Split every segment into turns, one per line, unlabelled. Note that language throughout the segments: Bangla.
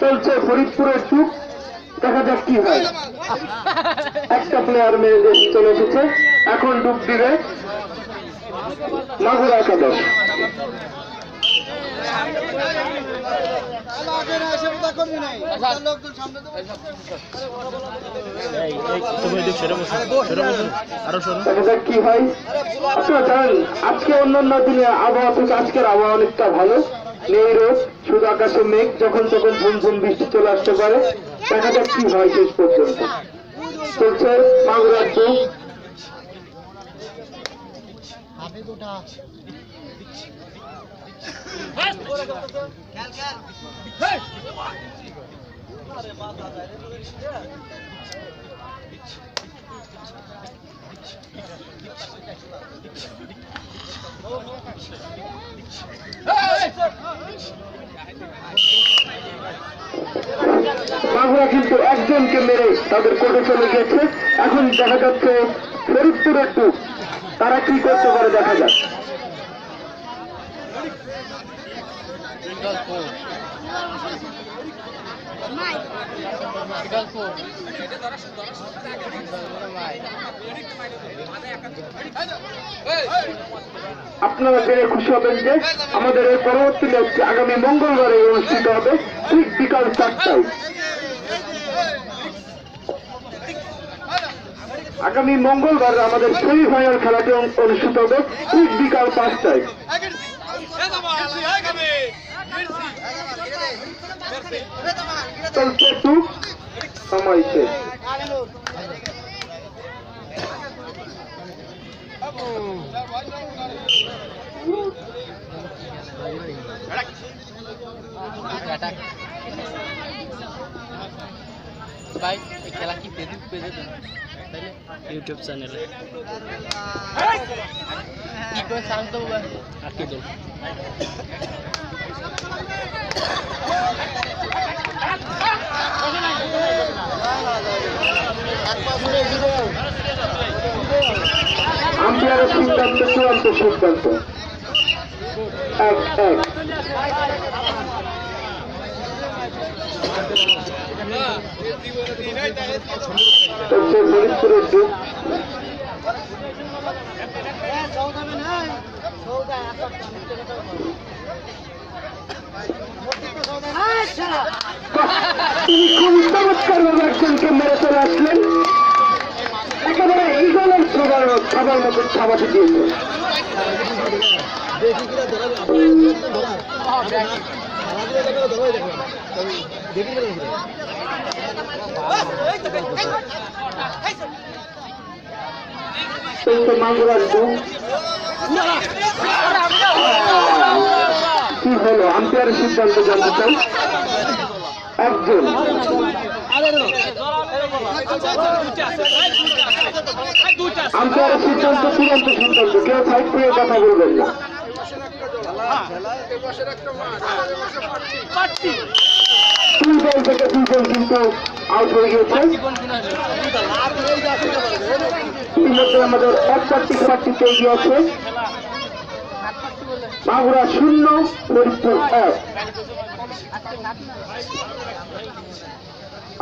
চলছে ফরিদপুরের চুপ, দেখা যাক কি হয়। একটা প্লেয়ার মেরে চলে এসেছে, এখন ডুব দিবে মাগুরা একাদশ। কি হয় আপনারা জানেন, আজকে অন্যান্য দিনে আবহাওয়া থেকে আজকের আবহাওয়া অনেকটা ভালো, নেই রোদ, শুধু আকাশে মেঘ, যখন তখন ঝুমঝুম বৃষ্টি চলে আসতে পারে। দেখা যাক কি হয় শেষ পর্যন্ত। চলছে মাগুরার চোখ, মাগুরা কিন্তু একজনকে মেরে তাদের কোর্টে চলে গেছে। এখন দেখা যাচ্ছে ফরিদপুরের টুক, তারা কি করতে পারে দেখা যাক। আপনারা জেনে খুশি হবেন যে আমাদের এই পরবর্তী ম্যাচটি আগামী মঙ্গলবারে অনুষ্ঠিত হবে ঠিক বিকাল 4টায়। আগামী মঙ্গলবার আমাদের সেমিফাইনাল খেলাটি অনুষ্ঠিত হবে ঠিক বিকাল 5টায়। চলছে টুক, সময় শেষ।
ভাই এই খেলা কি পেয়ে দেন ইউটিউব চ্যানেলে কি করে শান্ত আর কি দল
আম্পায়ারের সিদ্ধান্ত চূড়ান্ত সিদ্ধান্ত 1-1। চলছে ফরিদপুরের ডুব, তিনি খুব চমৎকার ভাবে একজনকে মেরে চলে আসলেন, একেবারে ইগলের খাবার মতো ছাবাতে দিয়েছে। মাগুরার ডুব কি হলো, আম্পায়ারের সিদ্ধান্ত জানতে চাই। একজন আম্পায়ারের সিদ্ধান্ত চূড়ান্ত সিদ্ধান্ত, কেউ সাইড করে কথা বলবেন না। দুই দল থেকে দুজন কিন্তু আউট হয়ে গেছে। ইতিমধ্যে আমাদের এক প্রার্থীতে এগিয়ে আছে মাগুরা 0, ফরিদপুর 1।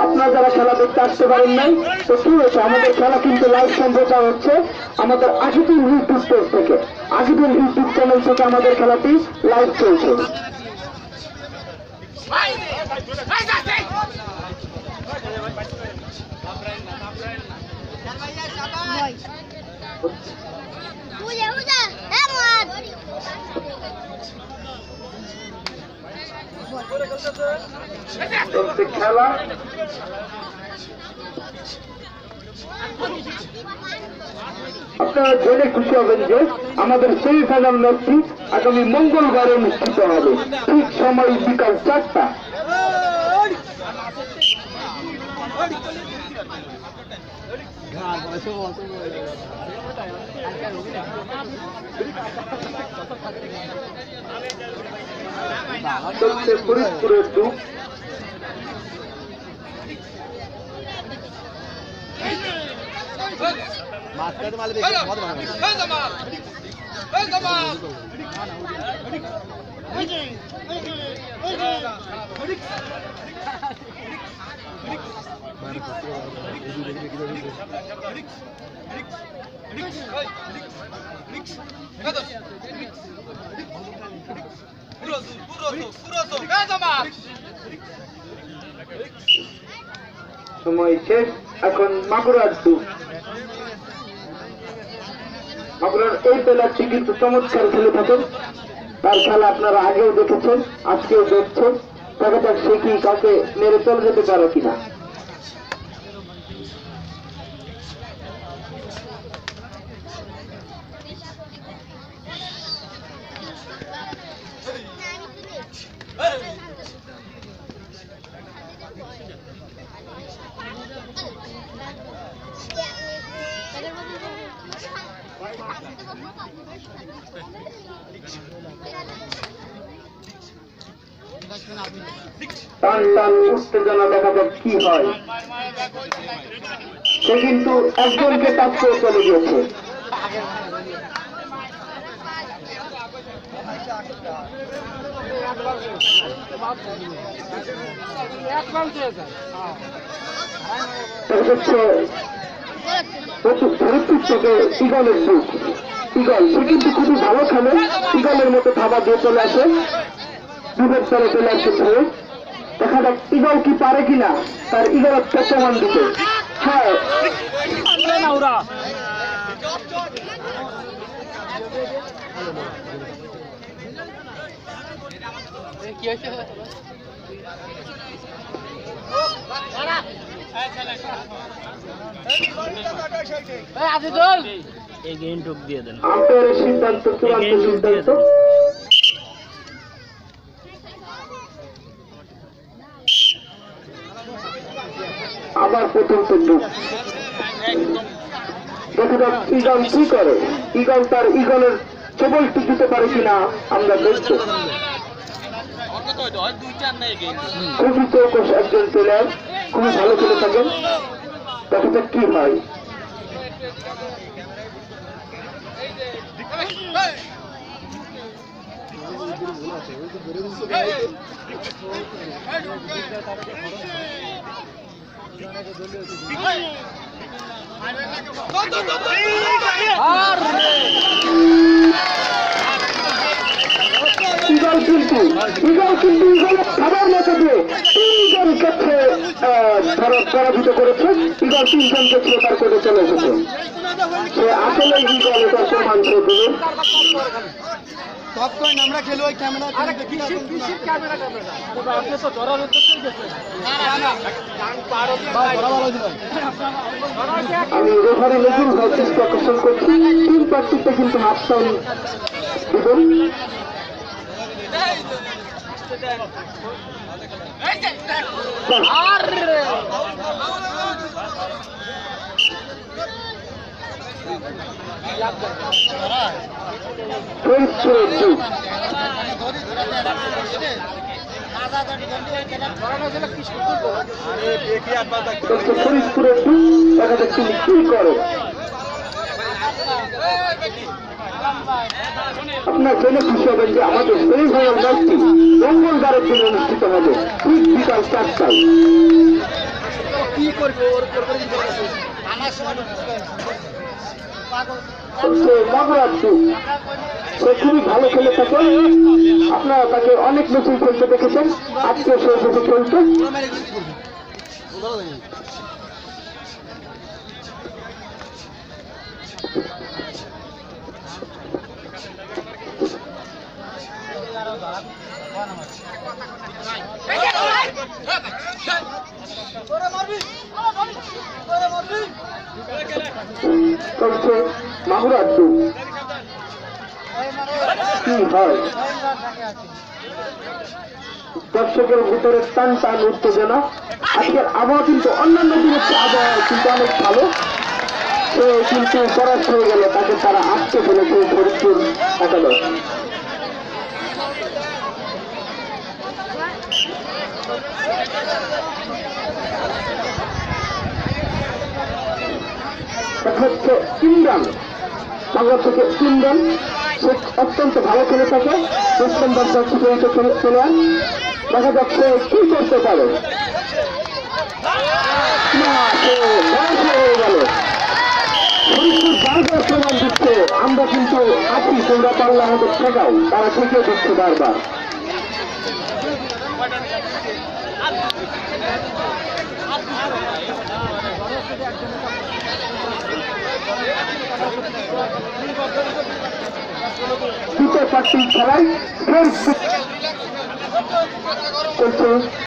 আপনারা যারা খেলা দেখতে আসতে পারেন নাই তো কি হয়েছে, আমাদের খেলা কিন্তু লাইভ সম্প্রচার হচ্ছে আমাদের আজিদুল ইউটিউব পেজ থেকে, আজিদুল ইউটিউব চ্যানেল থেকে আমাদের খেলাটি লাইভ চলছে। খেলা আপনারা জেনে খুশি হবেন যে আমাদের সেমিফাইনাল ম্যাচটি আগামী মঙ্গলবার অনুষ্ঠিত হবে ঠিক সময় বিকাল 4টা। চলছে ফরিদপুরের ডুব, সময় শেষ। এখন মাগুরার দু মাগুরার এই প্লেয়ারটি কিন্তু চমৎকার খেলে থাকেন। তার খেলা আপনারা আগেও দেখেছেন, আজকেও দেখছেন। দেখা যাক সে কি কাউকে মেরে চলে যেতে পারে কিনা। টান টান উত্তেজনা, দেখা যাক কি হয়। সে কিন্তু একজনকে টাচ করে চলে গিয়েছে। ফরিদপুর থেকে ইগলের বুক, ইগল সে কিন্তু খুবই ভালো খেলে। ইগলের মতো থাবা দিয়ে চলে আসে দুধের তলে চলে আসছে ধরে। দেখা যাক ইগল কি পারে কিনা তার ইগলত্ব প্রমাণ দিতে। হ্যাঁ,
কি হয়েছে?
আম্পায়ারের সিদ্ধান্ত চূড়ান্ত সিদ্ধান্ত। আবার প্রথম তদ্রুপ। দেখা যাক ইগল কি করে। ইগল তার ইগলের চবলটি দিতে পারে কিনা আমরা দেখবো। খুবই চৌকস একজন প্লেয়ার, খুবই ভালো খেলে থাকেন। দেখা যাক কি হয়। ইগল কিন্তু ইগলের খাবার মতো দিয়ে তিনজনকে পরাজিত করেছে। ইগল তিনজনকে তার করে চলে এসেছে। সে আসলে ইগল এটার প্রমাণ করে দিল।
আমরা খেলো ওই ক্যামেরা
আমি রেফারি নতুন দৃষ্টি আকর্ষণ করছি। তিন প্রার্থীতে কিন্তু হাফ টাইম দিবেন। ফরিদপুরের দেখা যাক তিনি কি করে। আপনার জেনে খুশি হবেন যে আমাদের সেমিফাইনাল ম্যাচটি মঙ্গলবারের দিন অনুষ্ঠিত হবে ঠিক বিকাল 4টায়। সে খুবই ভালো খেলে থাকে। আপনারা তাকে অনেক ম্যাচে খেলতে দেখেছেন, আজকে সে এসেছে খেলতে। চলছে মাগুরার দু কি হয়। দর্শকের ভিতরে টান টান উত্তেজনা। আজকের আবহাওয়া কিন্তু অন্যান্য দিনের আবহাওয়া কিন্তু অনেক ভালো। সে কিন্তু পরাস্ত হয়ে গেল, তাকে তারা আটকে ফেলেছে ফরিদপুর একাদশ। হচ্ছে ইমরান, বাংলা থেকে ইমরান সে অত্যন্ত ভালো খেলে থাকে। 10 নম্বর জার্সি পরিহিত খেলোয়াড়, দেখা যাচ্ছে কি করতে পারে। না, সে বয়স হয়ে গেল। ফরিদপুর বারবার প্রমাণ দিচ্ছে আমরা কিন্তু আছি, তোমরা পারলে আমাদের ঠেকাও। তারা ঠেকে দিচ্ছে বারবার। তৃতীয় পার্টির খেলায় ফের চলছে